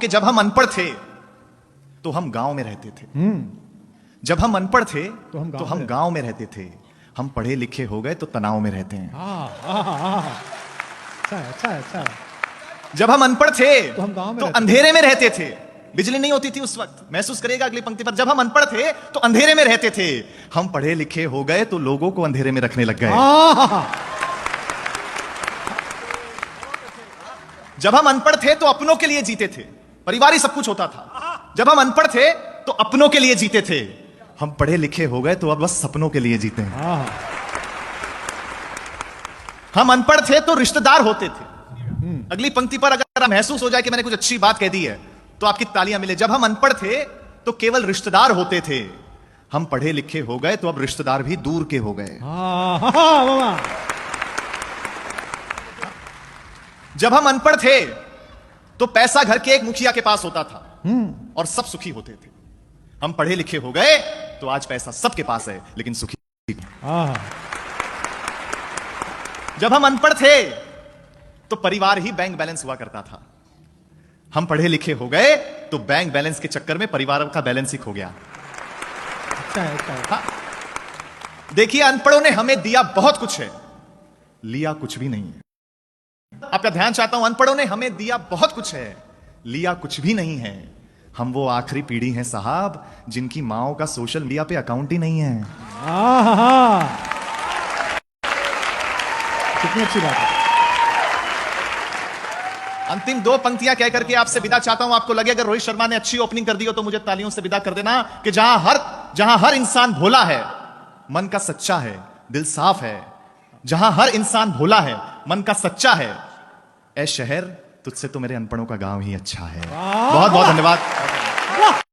कि जब हम अनपढ़ थे तो हम गांव में रहते थे। जब हम अनपढ़ थे तो हम गांव में रहते थे। हम पढ़े लिखे हो गए तो तनाव में रहते हैं। अच्छा। जब हम अनपढ़ थे तो हम गांव में तो रहते अंधेरे में रहते थे। बिजली नहीं होती थी उस वक्त, महसूस करेगा अगली पंक्ति पर। जब हम अनपढ़ थे तो अंधेरे में रहते थे। हम पढ़े लिखे हो गए तो लोगों को अंधेरे में रखने लग गए। जब हम अनपढ़ थे तो अपनों के लिए जीते थे, परिवार ही सब कुछ होता था। जब हम अनपढ़ थे तो अपनों के लिए जीते थे। हम पढ़े लिखे हो गए तो अब बस सपनों के लिए जीते हैं। हम अनपढ़ थे तो रिश्तेदार होते थे। अगली पंक्ति पर अगर महसूस हो जाए कि मैंने कुछ अच्छी बात कह दी है तो आपकी तालियां मिले। जब हम अनपढ़ थे तो केवल रिश्तेदार होते थे। हम पढ़े लिखे हो गए तो अब रिश्तेदार भी दूर के हो गए। जब हम अनपढ़ थे तो पैसा घर के एक मुखिया के पास होता था और सब सुखी होते थे। हम पढ़े लिखे हो गए तो आज पैसा सबके पास है लेकिन सुखी। जब हम अनपढ़ थे तो परिवार ही बैंक बैलेंस हुआ करता था। हम पढ़े लिखे हो गए तो बैंक बैलेंस के चक्कर में परिवार का बैलेंस ही खो गया। हाँ। देखिए, अनपढ़ों ने हमें दिया बहुत कुछ है, लिया कुछ भी नहीं है। आपका ध्यान चाहता हूं, अनपढ़ों ने हमें दिया बहुत कुछ है, लिया कुछ भी नहीं है। हम वो आखिरी पीढ़ी हैं साहब जिनकी माओ का सोशल मीडिया पे अकाउंट ही नहीं है। कितनी अच्छी बात है। अंतिम दो पंक्तियां कह करके आपसे विदा चाहता हूं। आपको लगे अगर रोहित शर्मा ने अच्छी ओपनिंग कर दी हो तो मुझे तालियों से विदा कर देना। कि जहां हर इंसान भोला है, मन का सच्चा है, दिल साफ है। जहां हर इंसान भोला है, मन का सच्चा है, ऐ शहर तुझसे तो मेरे अनपढ़ों का गांव ही अच्छा है। बहुत बहुत धन्यवाद।